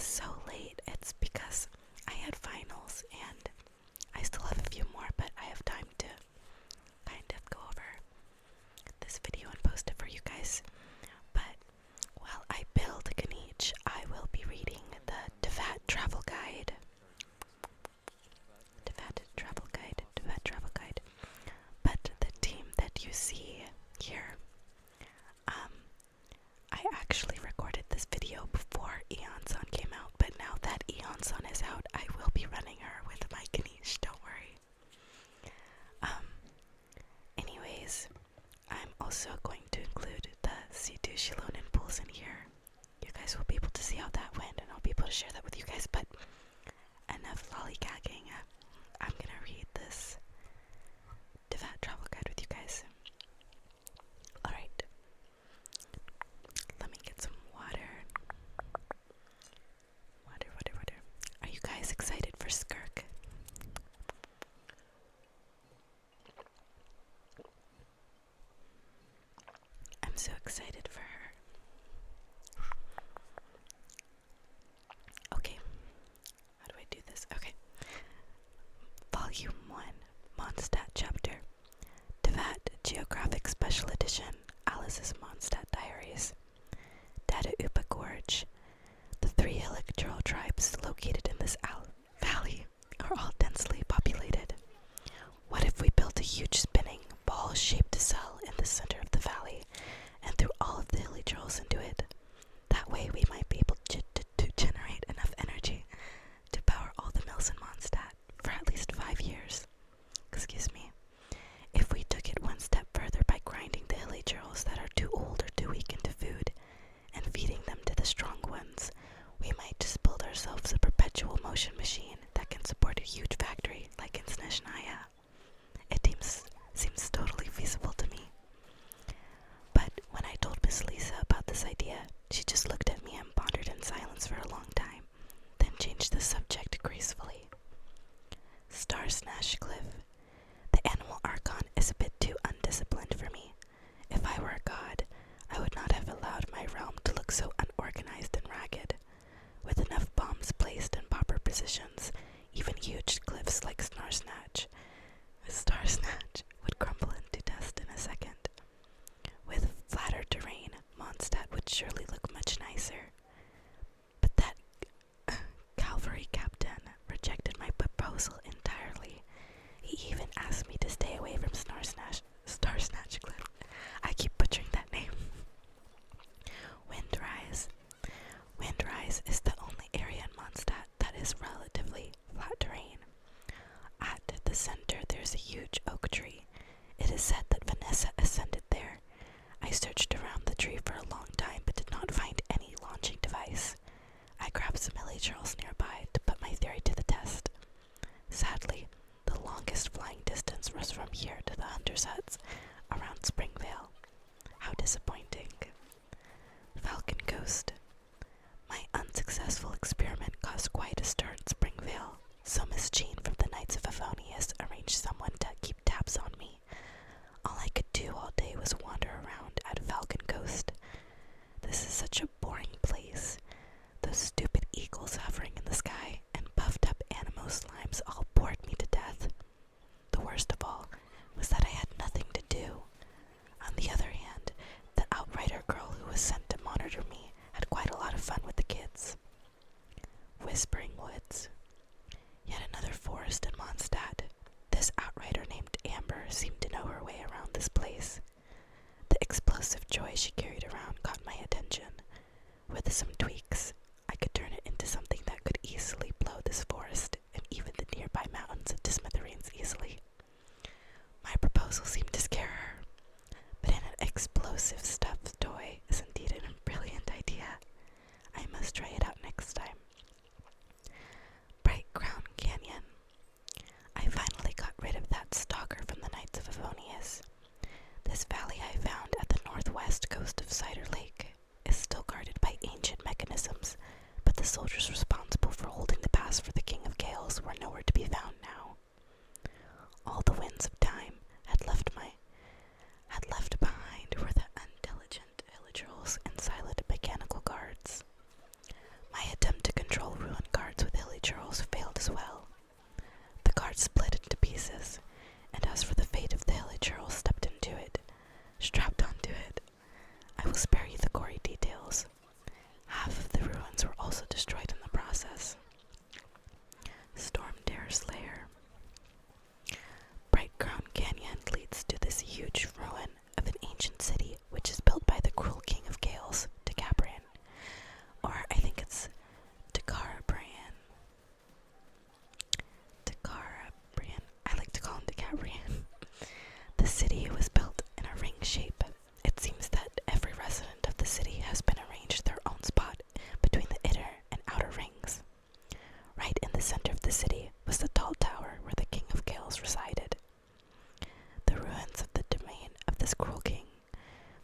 so late, it's because I had finals and I still have a few more, but I have time to kind of go over this video and post it for you guys. But while I build kinich, I will be reading the Devat travel guide. Devat travel guide, Devat travel guide. But the team that you see here, I actually recorded this video before Eonson came out, but now that Eonson is out, I will be running her with my kinich, don't worry. Anyways, I'm also going to include the C2 xilonen pools in here. You guys will be able to see how that went, and I'll be able to share that with you guys, but enough lollygagging. I'm gonna read this Devat travel guide with you guys. Alright. Let me get some water. Water. Are you guys excited for Skirk? I'm so excited for her. Okay. How do I do this? Okay. Volume 1, Mondstadt chapter. Devat Geographic Special Edition, Alice's Mondstadt Diaries. Data Upa Gorge. The 3 electoral tribes located in this valley are all densely populated. What if we built a huge spinning, ball-shaped cell in the center of the valley and threw all of the electrons into it? That way we might be able to generate enough energy to power all the mills in Mondstadt for at least 5 years. Excuse me. If we took it one step further by grinding the electrons that are too old or too weak into food and feeding them to the strong ones, we might just build ourselves a perpetual motion machine that can support a huge factory like in Snezhnaya. It seems totally feasible to me. But when I told Miss Lisa about this idea, she just looked at me and pondered in silence for a long time, then changed the subject gracefully. Star Snatch Cliff. The animal archon is a bit too undisciplined for me. If I were a god, I would not have allowed my realm to look so unorganized and ragged. With enough bombs placed in proper positions, even huge cliffs like Star Snatch would crumble into dust in a second. With flatter terrain, Mondstadt would surely look much nicer. But that cavalry captain rejected my proposal entirely. He even asked me to stay away from Star Snatch Cliff. I keep butchering that name. Windrise. Windrise is the only area in Mondstadt that is relatively flat terrain. At the center there's a huge oak tree. It is said that Vanessa ascended there. I searched around the tree for a long time but did not find any launching device. I grabbed some electrons nearby to put my theory to the test. Sadly, the longest flying distance was from here to the hunters' huts around Springvale. How disappointing. Falcon Ghost. My unsuccessful experiment caused quite a stir in Springvale, so Miss Jean from the Knights of Favonius arranged someone to keep tabs on me. All I could do all day was wander around at Falcon Ghost. This is such a boring place. Those stupid eagles hovering in the sky and puffed up animo slimes all bored me to death. The worst of all was that I had nothing to do. On the other hand, the outrider girl who was sent to monitor me had quite a lot of fun with the kids. Whispering Woods. Yet another forest in Mondstadt. This outrider named Amber seemed to know her way around this place. The explosive joy she carried around caught my attention. With some tweaks, I could turn it into something that could easily blow this forest and even the nearby mountains into smithereens easily. My proposal seemed to scare her, but an explosive stuffed toy is indeed a brilliant idea. I must try it out next time. control ruined guards with hilly churls failed as well. The guards split into pieces, and as for the fate of the hilly churl stepped into it, strapped onto it, I will spare you the gory details. Half of the ruins were also destroyed in the process. Stormdare's Lair. Bright Crown Canyon leads to this huge ruin of an ancient city which is built by the cruel king of Gales, Decabrian. Or I think it's Decarabrian. Decabrian. I like to call him Decabrian. The city was built in a ring shape. It seems that every resident of the city has been arranged their own spot between the inner and outer rings. Right in the center of the city was the tall tower where the king of Gales resided. The ruins of the domain of this cruel king,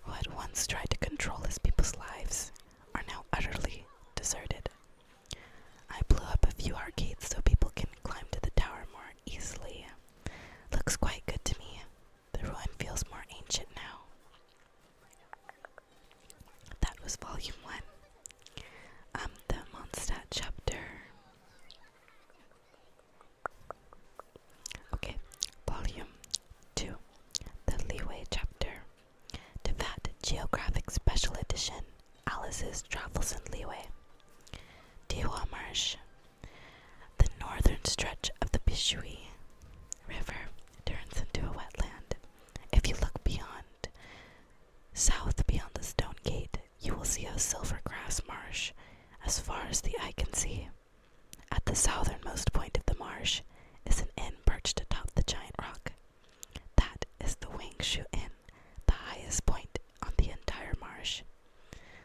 who had once tried to control his people's lives, are now utterly deserted. I blew up a few arcades so people can climb to the tower more easily. Looks quite good to me. The ruin feels more ancient now. That was volume 1. The Mondstadt chapter. Okay, volume 2. The Liyue chapter. Devat Geographic Special Edition. Alice's Travels in Liyue. Dewa Marsh. The northern stretch of the Bishui River turns into a wetland. If you look south beyond the stone gate, you will see a silver grass marsh as far as the eye can see. At the southernmost point of the marsh is an inn perched atop the giant rock. That is the Wangshu Inn, the highest point on the entire marsh.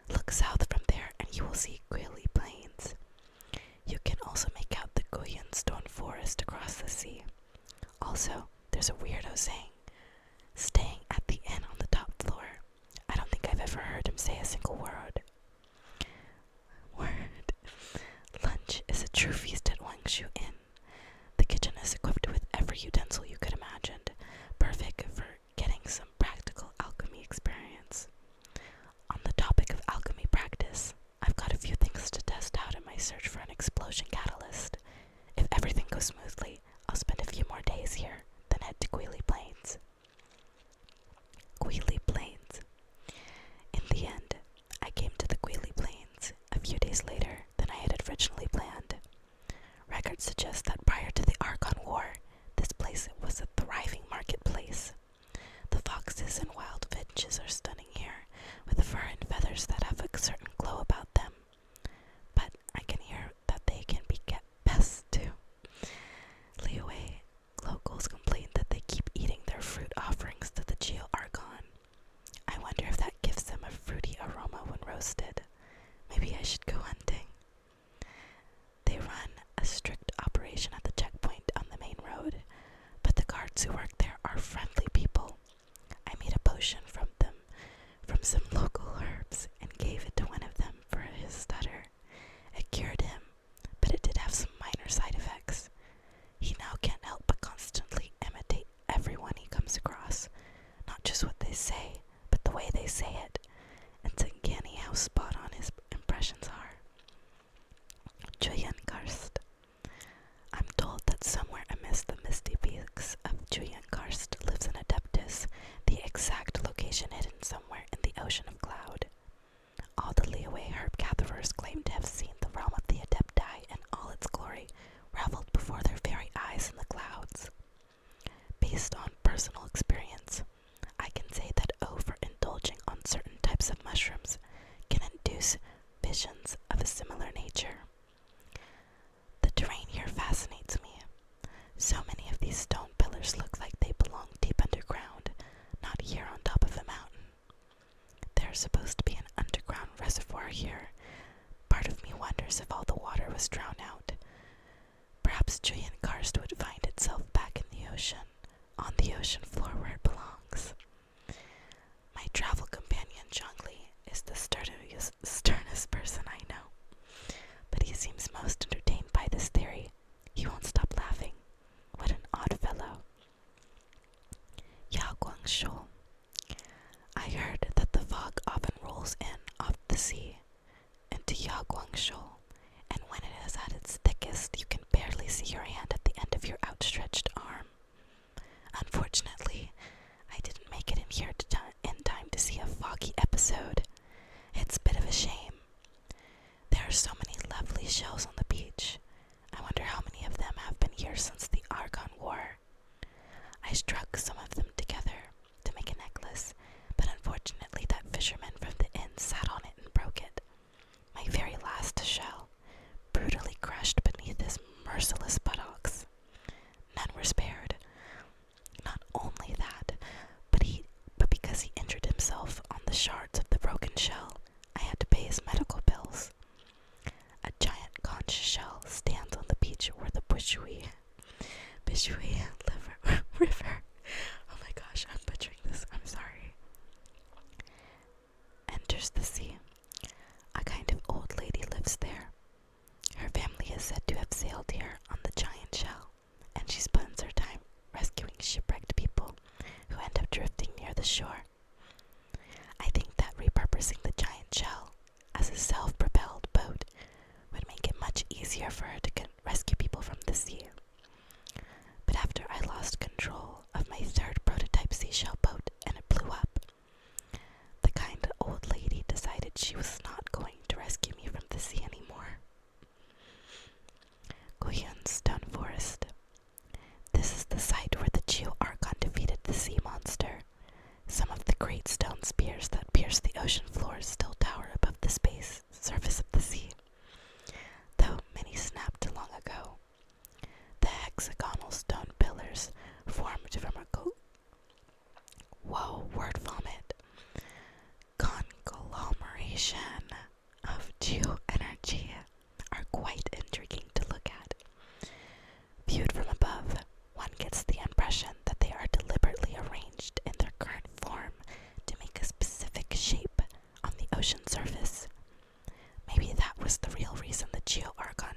Look south from there and you will see Guili Plains. You can also make out the Guyan stone forest across the sea. Also, there's a weirdo saying, staying at the inn on the top floor. I don't think I've ever heard him say a single word. Lunch is a true feast at Wangshu Inn. The kitchen is equipped with every utensil you could imagine, perfect for getting some practical alchemy experience. On the topic of alchemy practice, I've got a few things to test out in my search for an explosion catalyst. If everything goes smoothly, I'll spend a few more days here, then head to Guili Plains. Guili Plains. In the end, I came to the Guili Plains a few days later than I had originally planned. Records suggest that prior to the Archon War, this place was a thriving marketplace. The foxes and wild finches are stunning here, with fur and feathers that have a certain glow about them. But I can hear that they can be pests too. Liyue locals complain that they keep eating their fruit offerings to the Geo-Archon. I wonder if that gives them a fruity aroma when roasted. Maybe I should go hunting. They run a strict operation at the checkpoint on the main road, but the guards who work there are friendly people. I made a potion from some local herbs, and gave it to one of them for his stutter. It cured him, but it did have some minor side effects. He now can't help but constantly imitate everyone he comes across, not just what they say, but the way they say it. It's uncanny how spot on his impressions are. Julian Karst. I'm told that somewhere amidst the misty peaks of Julian Karst lives an Adeptus, the exact location hidden somewhere in the ocean of cloud. All the Liyue herb gatherers claim to have seen the realm of the Adepti in all its glory, reveled before their very eyes in the clouds. Based on personal experience, I can say that overindulging on certain types of mushrooms can induce visions of a similar nature. The terrain here fascinates me. So many of these stone pillars look like they belong deep underground, not here on top of a mountain. There's supposed to be an underground reservoir here. Part of me wonders if all the water was drowned out. Perhaps Julian Karst would find itself back in the ocean, on the ocean floor where it belongs. My travel companion, Zhongli, is the sternest person I know, but he seems most entertained by this theory. He won't stop laughing. What an odd fellow. Yao Guangshou. I heard that the fog often rolls in off the sea into Yao Guangshou, and when it merciless buttocks. None were spared. Not only that, but because he injured himself on the shards of the broken shell, I had to pay his medical bills. A giant conch shell stands on the beach where the Liyue River. Oh my gosh, I'm butchering this. I'm sorry. Enters the sea. A kind of old lady lives there. Her family is said to have sailed here on the giant shell, and she spends her time rescuing shipwrecked people who end up drifting near the shore. I think that repurposing the giant shell as a self-propelled boat would make it much easier for her to rescue people from the sea. But after I lost control of my third prototype seashell boat and it blew up, the kind old lady decided she was not going to rescue me from the sea anymore. Goyun's Stone Forest. This is the site where the Geo Archon defeated the sea monster. Some of the great stone spears that pierce the ocean floor still tower above the surface of the sea, though many snapped long ago. The hexagonal stone pillars formed from a word vomit, conglomeration of geoenergy are quite intriguing to look at. Viewed from above, one gets the impression that they are deliberately arranged in their current form to make a specific shape on the ocean surface. Maybe that was the real reason the Geo Archon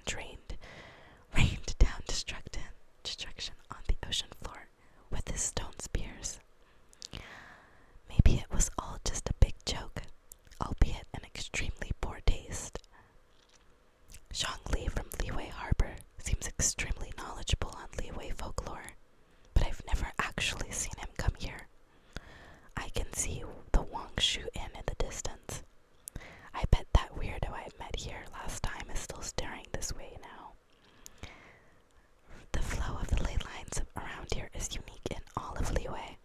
rained down destruction on the ocean floor with his stone spears. Maybe it was all just a big joke, albeit in extremely poor taste. Zhongli from Liyue Harbor seems extremely knowledgeable on Liyue folklore, but I've never actually seen him come here. I can see the Wangshu Inn in the distance. I bet that weirdo I met here last time is still staring this way now. The flow of the ley lines around here is unique in all of Liyue.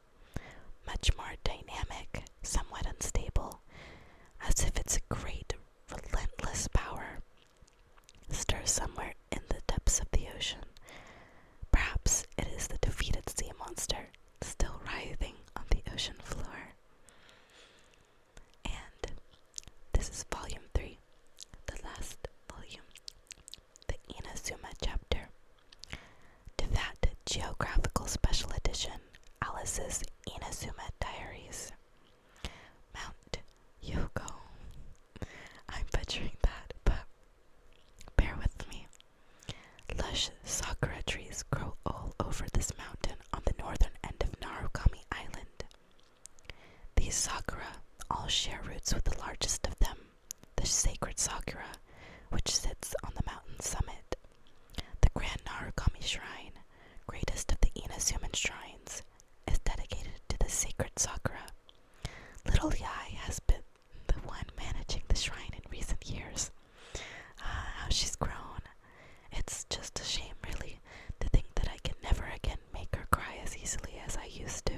Much more dynamic, somewhat unstable, as if it's a great, relentless power stirs somewhere in the depths of the ocean. Perhaps it is the defeated sea monster still writhing on the ocean floor. And this is volume 3, the last volume, the Inazuma chapter. To that geographical special edition, Alice's Inazuma Diaries. Mount Yogo. I'm butchering that, but bear with me. Lush sakura trees grow all over this mountain on the northern end of Narukami Island. These sakura all share roots with the largest of them, the sacred sakura, which sits on the mountain's summit. The Grand Narukami Shrine, greatest of the Inazuman shrines, is dedicated to the sacred sakura. Little Liyue has been the one managing the shrine in recent years. How she's grown. It's just a shame, really, to think that I can never again make her cry as easily as I used to.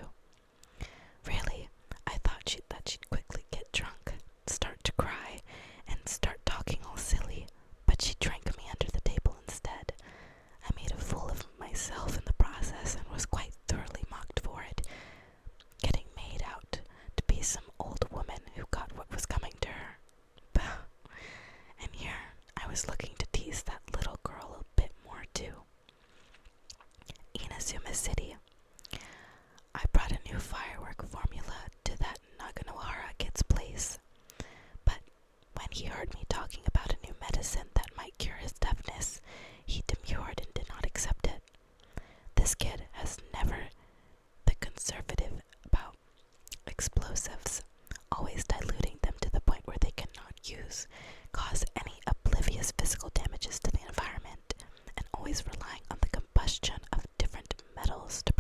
Really, I thought that she'd quickly get drunk, start to cry, and start talking all silly, but she drank me under the table instead. I made a fool of myself in the process and was quite thoroughly mocked for it, getting made out to be some old woman who got what was coming to her. And here I was looking to tease that little girl a bit more too. Inazuma City. I brought a new firework formula to that Naganohara kid's place, but when he heard me talking about a new medicine that might cure his deafness, he demurred and did not accept it. This kid has never been conservative about explosives, always diluting them to the point where they cannot cause any oblivious physical damages to the environment, and always relying on the combustion of different metals to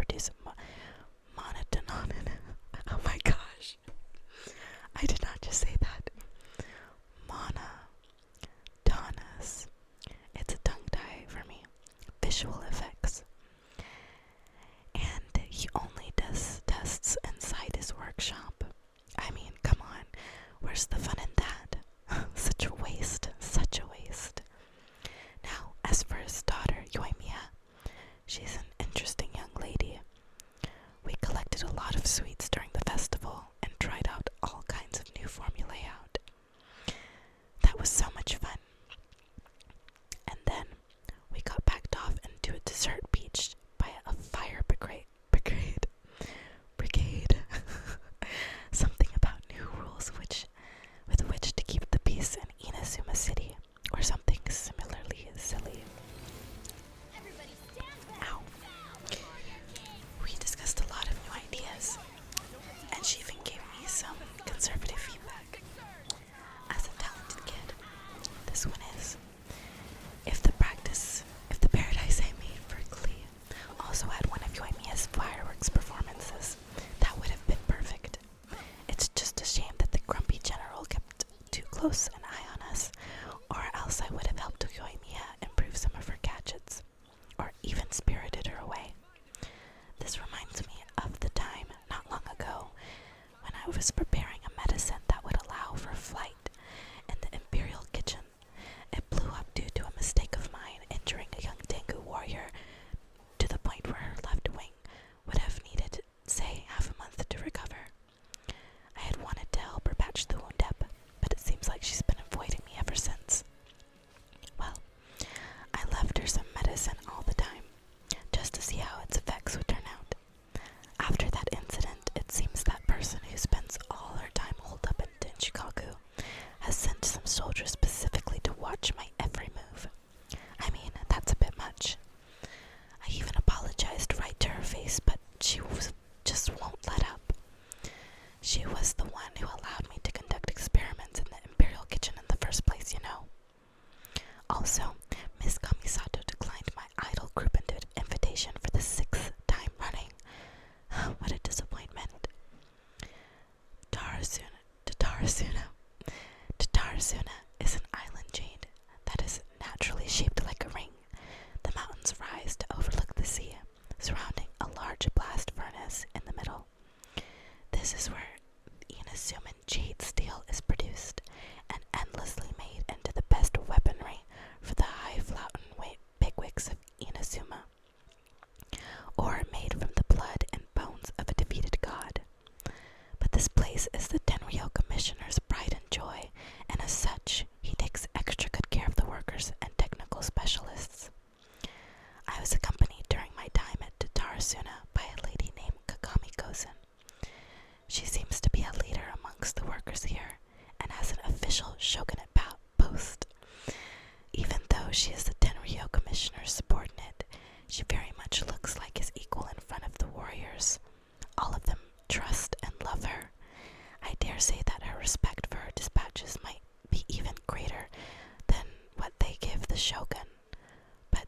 specialists. I was accompanied during my time at Tatarasuna by a lady named Kagami Kosen. She seems to be a leader amongst the workers here and has an official shogunate post. Even though she is the Tenryo commissioner's subordinate, she very much looks like his equal in front of the warriors. All of them trust and love her. I dare say that her respect for her dispatches might be even greater than what they give the shogun. But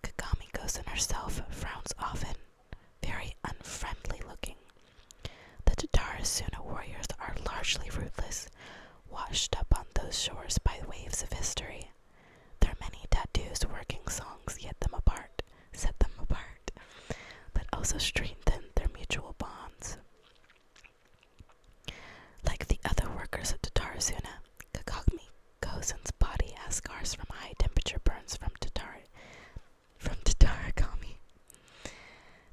Kagami Kosen herself frowns often, very unfriendly looking. The Tatarasuna warriors are largely rootless, washed up on those shores by waves of history. Their many tattoos working songs set them apart, but also strengthen their mutual bonds. Like the other workers at Tatarasuna, Kagami Kosen's body has scars from high temperature burns from Tataragami.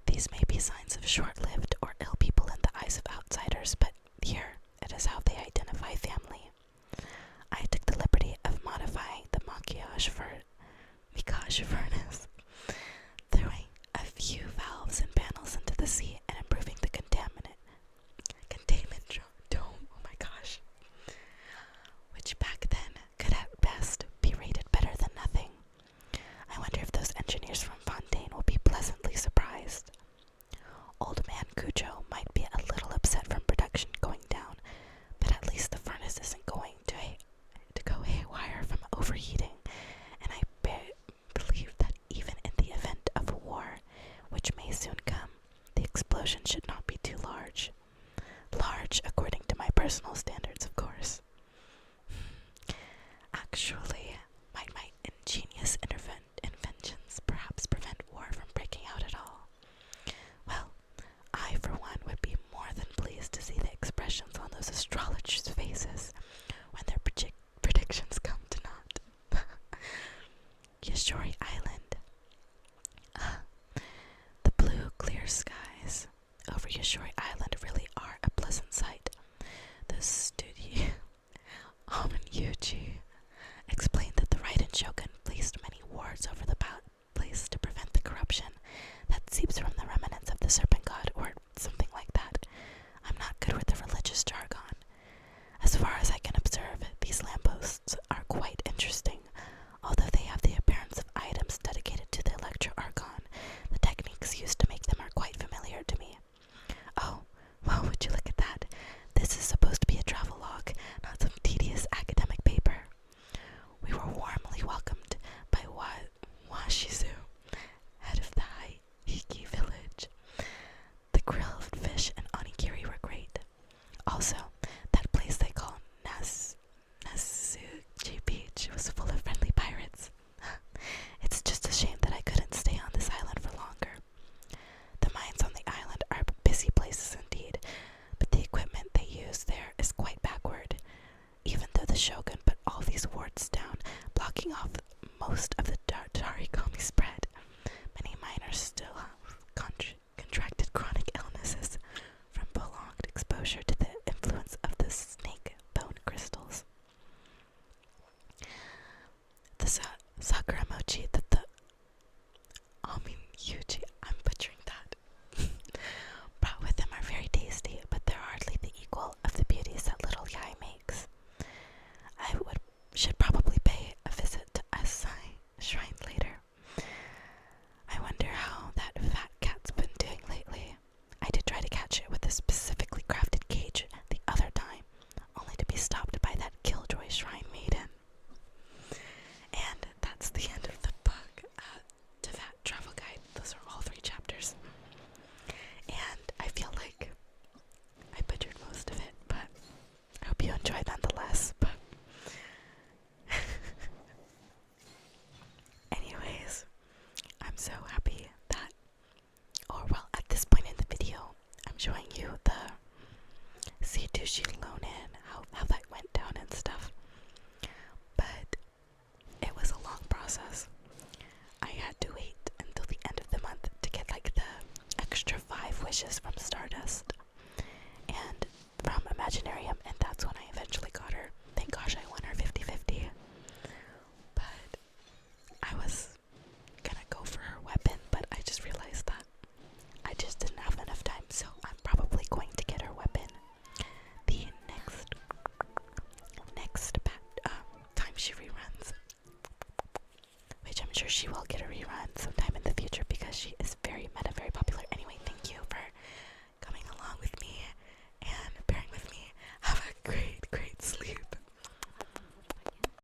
These may be signs of short-lived or ill people in the eyes of outsiders, but here it is how they identify family. I took the liberty of modifying the Mikage furnace, throwing a few valves and panels into the sea and improving the containment dome, oh my gosh, which back then could at best be rated better than nothing. I wonder if those engineers from Fontaine will be pleasantly surprised. Old man Cujo might be a little upset from production going down, but at least the furnace isn't going to go haywire from overheating, and I believe that even in the event of a war, which may soon come, the explosion should not be too large. Large according to my personal standards, of course. Actually, might my ingenious inventions perhaps prevent war from breaking out at all? Well, I for one would be more than pleased to see the expressions on those astrologers' faces when their predictions come to naught. Yashori Island. The blue, clear skies over Yashori Island really are a pleasant sight. The studio Amin Yuji explained that the Raiden Shogun placed many wards over the place to prevent the corruption that seeps from the remnants of the serpent god, or something like that. I'm not good with the religious jargon. As far as I can observe, these lampposts are quite interesting. Although they have the appearance of items dedicated to the Electro Archon, the techniques used to make them are quite familiar to me. Oh, well, would you look at that? This is supposed to be a travelogue, not some tedious academic paper. We were warmly welcomed by Washizu, head of the Haiki village. The grilled fish and onigiri were great. Also, that place they call Nasuji Beach was full of friendly pirates. It's just a shame that I couldn't stay on this island for longer. The mines on the island are busy places indeed, but the equipment they use there is quite backward. Even though the Shogun put all these wards down, blocking off most of the Tarigami spread, many miners still have contracted chronic illnesses from prolonged exposure to the influence of the snake bone crystals. The sakura mochi that the Amin Yuji, I'm butchering that, brought with them are very tasty, but they're hardly the equal of the beauties that little Yai makes. I should probably pay a visit to Asai Shrine later. I wonder how that fat cat's been doing lately. I did try to catch it with a specifically crafted cage the other time, only to be stopped by that killjoy shrine maiden. And that's the end of the book. To that travel guide, those are all 3 chapters. And I feel like I butchered most of it, but I hope you enjoyed nonetheless. But anyways, I'm so happy that, at this point in the video, I'm showing you the xilonen, how that went down and stuff. But it was a long process. I had to wait until the end of the month to get like the extra 5 wishes from Stardust and from Imaginarium, and that's when I eventually got her. Thank gosh I won her 50-50. But I sure she will get a rerun sometime in the future because she is very popular. Anyway, thank you for coming along with me